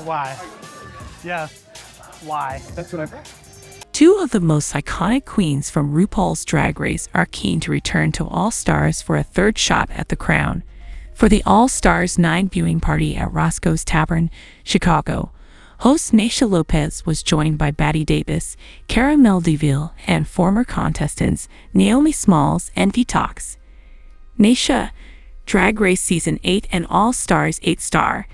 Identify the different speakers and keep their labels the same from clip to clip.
Speaker 1: Why? Yeah. Why?
Speaker 2: That's what I.
Speaker 3: Two of the most iconic queens from RuPaul's Drag Race are keen to return to All Stars for a third shot at the crown. For the All Stars 9 viewing party at Roscoe's Tavern, Chicago, host Naysha Lopez was joined by Batty Davis, Cara Mel-DeVille, and former contestants Naomi Smalls and Detox. Naysha, Drag Race Season 8 and All Stars 8-star,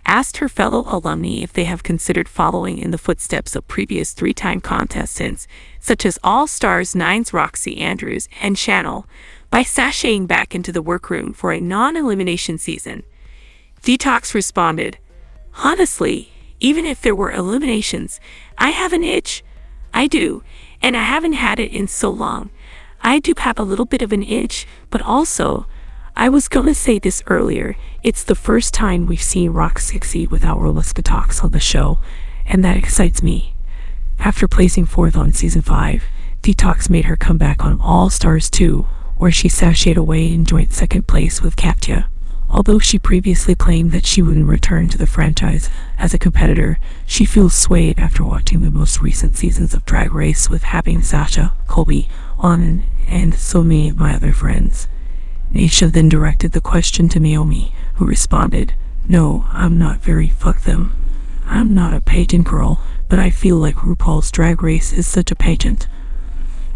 Speaker 3: asked her fellow alumni if they have considered following in the footsteps of previous three-time contestants, such as All Stars 9's Roxy Andrews and Channel, by sashaying back into the workroom for a non-elimination season. Detox responded, "Honestly, even if there were eliminations, I have an itch. I do, and I haven't had it in so long. I do have a little bit of an itch, but also, I was gonna say this earlier, it's the first time we've seen Roxy without Detox on the show, and that excites me." After placing 4th on Season 5, Detox made her comeback on All Stars 2, where she sashayed away in joint second place with Katya. Although she previously claimed that she wouldn't return to the franchise as a competitor, she feels swayed after watching the most recent seasons of Drag Race with having Sasha, Colby, Anand, and so many of my other friends. Naysha then directed the question to Naomi, who responded, "No, I'm not very fuck them. I'm not a pageant girl, but I feel like RuPaul's Drag Race is such a pageant.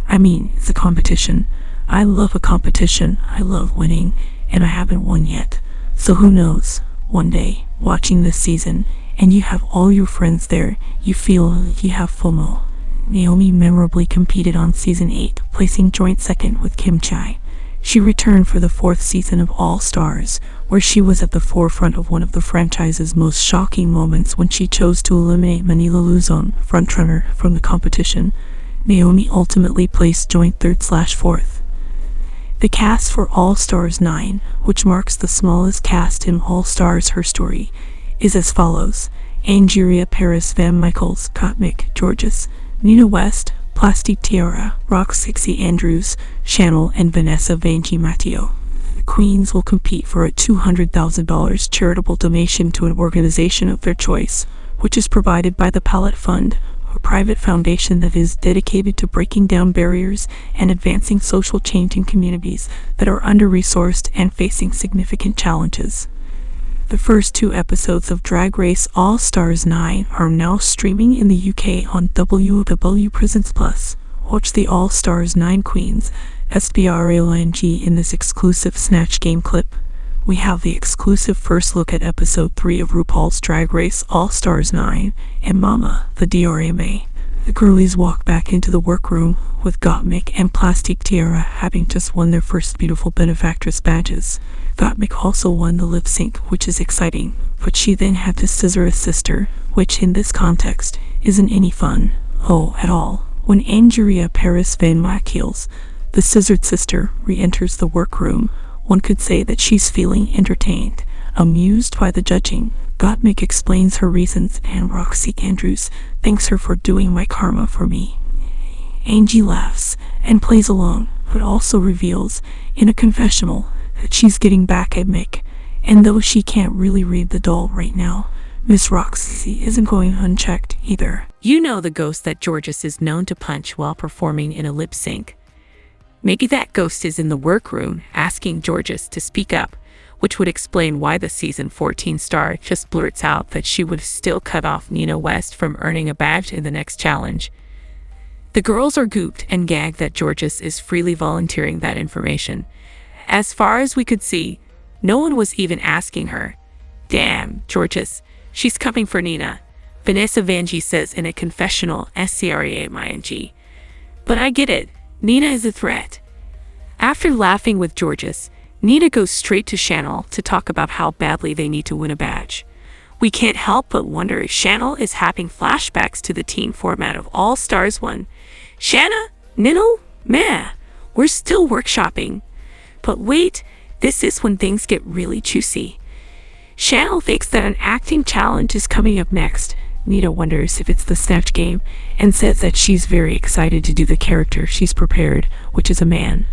Speaker 3: I mean, it's a competition. I love a competition. I love winning, and I haven't won yet. So who knows, one day, watching this season, and you have all your friends there, you feel you have FOMO." Naomi memorably competed on Season 8, placing joint second with Kim Chi. She returned for the 4th season of All Stars, where she was at the forefront of one of the franchise's most shocking moments when she chose to eliminate Manila Luzon, frontrunner, from the competition. Naomi ultimately placed joint 3rd/4th. The cast for All Stars 9, which marks the smallest cast in All Stars history, is as follows: Angeria Paris Van Michaels, Gottmik, Georges, Nina West, Plastic Tiara, Roxy Andrews, Channel, and Vanessa Vanjie Matteo. The queens will compete for a $200,000 charitable donation to an organization of their choice, which is provided by the Palette Fund, a private foundation that is dedicated to breaking down barriers and advancing social change in communities that are under-resourced and facing significant challenges. The first 2 episodes of Drag Race All Stars 9 are now streaming in the UK on WW Presents Plus. Watch the All Stars 9 queens, SBRALNG, in this exclusive Snatch Game clip. We have the exclusive first look at Episode 3 of RuPaul's Drag Race All Stars 9 and Mama, the DRMA. The girlies walk back into the workroom, with Gottmik and Plastic Tiara having just won their first Beautiful Benefactress badges. Gottmik also won the lip sync, which is exciting, but she then had to scissor a sister, which in this context isn't any fun. Oh, at all. When Angeria Paris Van Michaels, the scissored sister, re-enters the workroom, one could say that she's feeling entertained, amused by the judging. Gottmik explains her reasons, and Roxy Andrews thanks her for doing my karma for me. Angie laughs and plays along, but also reveals, in a confessional, that she's getting back at Mick, and though she can't really read the doll right now, Miss Roxy isn't going unchecked either. You know the ghost that Georges is known to punch while performing in a lip sync. Maybe that ghost is in the workroom asking Georges to speak up, which would explain why the Season 14 star just blurts out that she would still cut off Nina West from earning a badge in the next challenge. The girls are gooped and gagged that Georges is freely volunteering that information. As far as we could see, no one was even asking her. "Damn, Georges, she's coming for Nina," Vanessa Vanjie says in a confessional, SCRAMING. "But I get it, Nina is a threat." After laughing with Georges, Nina goes straight to Channel to talk about how badly they need to win a badge. We can't help but wonder if Channel is having flashbacks to the teen format of All Stars 1. "Shanna? Nino? Meh, we're still workshopping." But wait, this is when things get really juicy. Channel thinks that an acting challenge is coming up next. Nina wonders if it's the Snatch Game and says that she's very excited to do the character she's prepared, which is a man.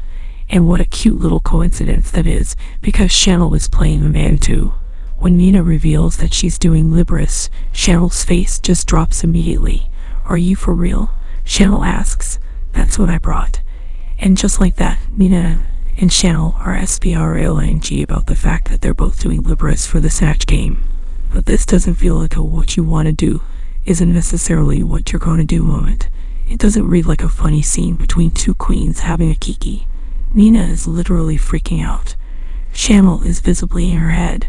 Speaker 3: And what a cute little coincidence that is, because Chanel is playing a man too. When Nina reveals that she's doing Libris, Chanel's face just drops immediately. Are you for real? Chanel asks. That's what I brought. And just like that, Nina and Chanel are SPRLNG about the fact that they're both doing Libris for the Snatch game. But this doesn't feel like a what you want to do isn't necessarily what you're going to do moment. It doesn't read like a funny scene between two queens having a kiki. Nina is literally freaking out. Chanel is visibly in her head.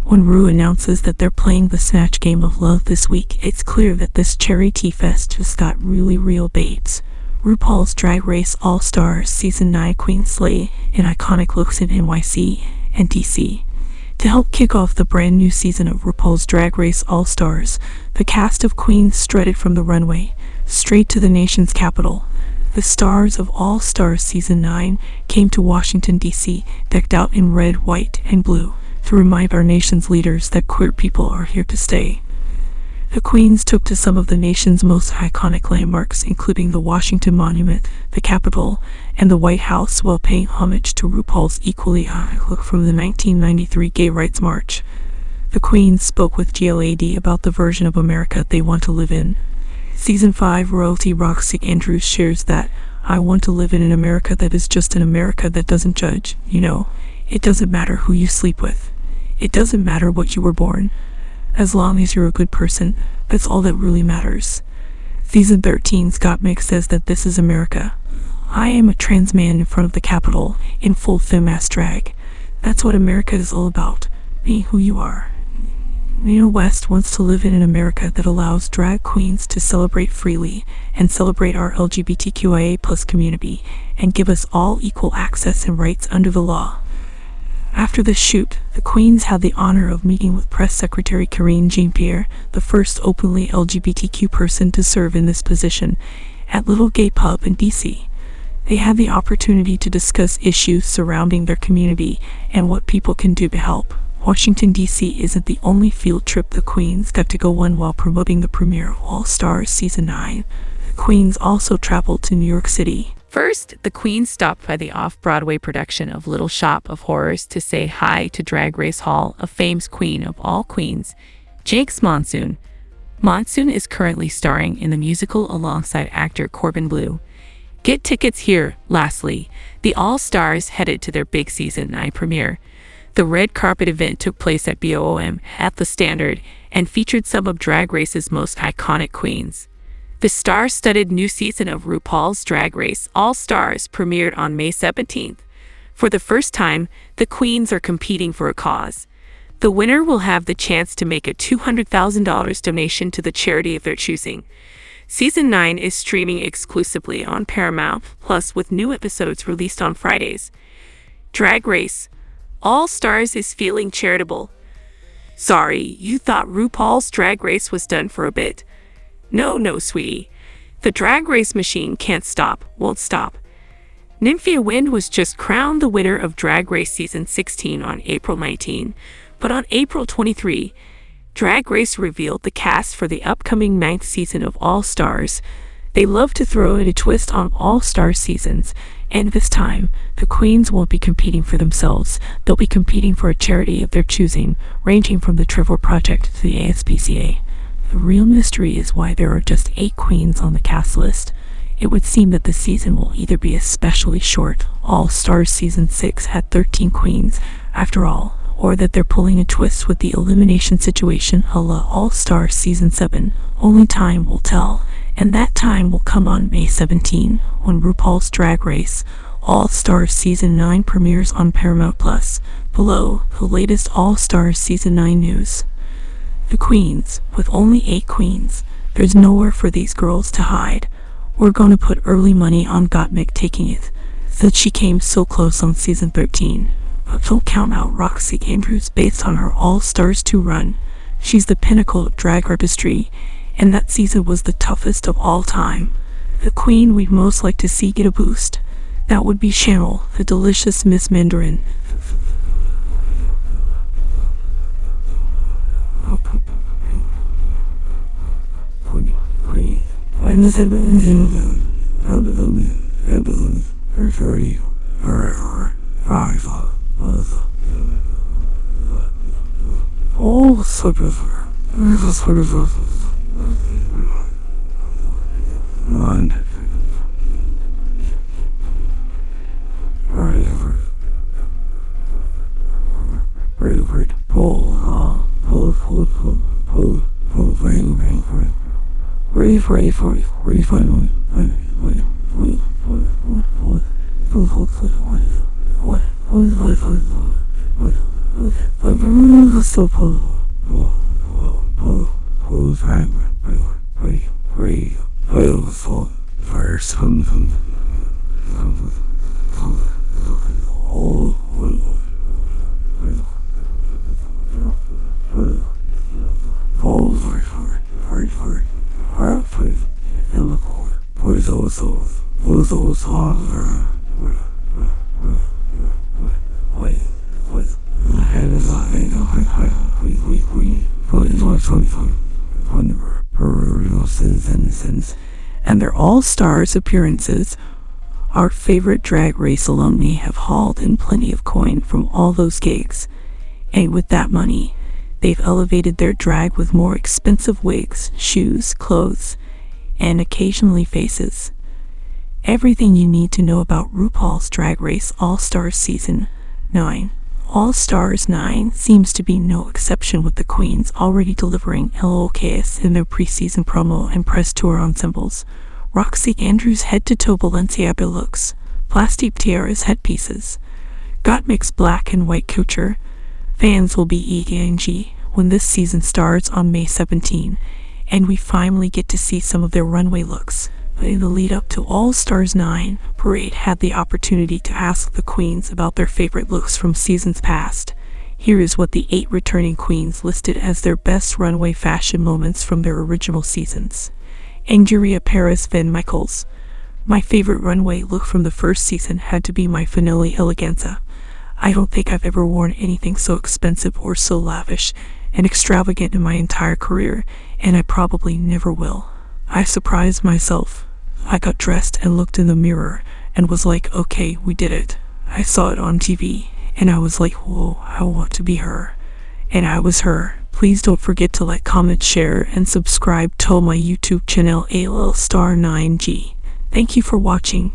Speaker 3: When Rue announces that they're playing the Snatch Game of Love this week, it's clear that this Cherry Tea Fest just got really real babes. RuPaul's Drag Race All-Stars Season 9 Queen slay in iconic looks in NYC and DC. To help kick off the brand new season of RuPaul's Drag Race All-Stars, the cast of queens strutted from the runway straight to the nation's capital. The stars of All-Stars Season 9 came to Washington, D.C., decked out in red, white, and blue, to remind our nation's leaders that queer people are here to stay. The queens took to some of the nation's most iconic landmarks, including the Washington Monument, the Capitol, and the White House, while paying homage to RuPaul's equally iconic look from the 1993 Gay Rights March. The queens spoke with GLAD about the version of America they want to live in. Season 5 royalty Roxy Andrews shares that, I want to live in an America that is just an America that doesn't judge. You know, it doesn't matter who you sleep with. It doesn't matter what you were born. As long as you're a good person, that's all that really matters. Season 13's Gottmik says that this is America. I am a trans man in front of the Capitol, in full femme-ass drag. That's what America is all about. Be who you are. Nina West wants to live in an America that allows drag queens to celebrate freely and celebrate our LGBTQIA+ community and give us all equal access and rights under the law. After the shoot, the queens had the honor of meeting with Press Secretary Karine Jean-Pierre, the first openly LGBTQ person to serve in this position, at Little Gay Pub in D.C. They had the opportunity to discuss issues surrounding their community and what people can do to help. Washington, D.C. isn't the only field trip the queens got to go on while promoting the premiere of All Stars Season 9. The queens also traveled to New York City. First, the queens stopped by the off-Broadway production of Little Shop of Horrors to say hi to Drag Race Hall of Fame's queen of all queens, Jinkx Monsoon. Monsoon is currently starring in the musical alongside actor Corbin Bleu. Get tickets here. Lastly, the All-Stars headed to their big Season 9 premiere. The red carpet event took place at BOOM at the Standard and featured some of Drag Race's most iconic queens. The star-studded new season of RuPaul's Drag Race All-Stars premiered on May 17th. For the first time, the queens are competing for a cause. The winner will have the chance to make a $200,000 donation to the charity of their choosing. Season 9 is streaming exclusively on Paramount Plus with new episodes released on Fridays. Drag Race All-Stars is feeling charitable. Sorry, you thought RuPaul's Drag Race was done for a bit. No, sweetie. The Drag Race machine can't stop, won't stop. Nymphia Wind was just crowned the winner of Drag Race Season 16 on April 19, but on April 23, Drag Race revealed the cast for the upcoming 9th season of All Stars. They love to throw in a twist on All Star seasons, and this time, the queens won't be competing for themselves. They'll be competing for a charity of their choosing, ranging from the Trevor Project to the ASPCA. The real mystery is why there are just 8 queens on the cast list. It would seem that the season will either be especially short, All Stars Season 6 had 13 queens, after all, or that they're pulling a twist with the elimination situation a la All Stars Season 7. Only time will tell, and that time will come on May 17, when RuPaul's Drag Race All Stars Season 9 premieres on Paramount Plus. Below, the latest All Stars Season 9 news. The queens, with only 8 queens, there's nowhere for these girls to hide. We're gonna put early money on Gottmik taking it, since she came so close on Season 13. But don't count out Roxy Andrews based on her All Stars 2 run. She's the pinnacle of drag artistry, and that season was the toughest of all time. The queen we'd most like to see get a boost, that would be Chanel, the delicious Miss Mandarin. And their all-stars appearances. Our favorite drag race alumni have hauled in plenty of coin from all those gigs, and with that money, they've elevated their drag with more expensive wigs, shoes, clothes, and occasionally faces. Everything you need to know about RuPaul's Drag Race All-Stars Season 9. All-Stars 9 seems to be no exception, with the queens already delivering LOKs in their preseason promo and press tour ensembles. Roxy Andrews' head-to-toe Balenciaga looks, plastic tiaras headpieces, Gottmik's black and white couture. Fans will be eager when this season starts on May 17, and we finally get to see some of their runway looks. But in the lead up to All-Stars 9, Parade had the opportunity to ask the queens about their favorite looks from seasons past. Here is what the 8 returning queens listed as their best runway fashion moments from their original seasons. Andrea Paris Van Michaels. My favorite runway look from the first season had to be my Finale Eleganza. I don't think I've ever worn anything so expensive or so lavish and extravagant in my entire career, and I probably never will. I surprised myself. I got dressed and looked in the mirror and was like, okay, we did it. I saw it on TV and I was like, whoa, I want to be her. And I was her. Please don't forget to like, comment, share, and subscribe to my YouTube channel ALL Star 9G. Thank you for watching.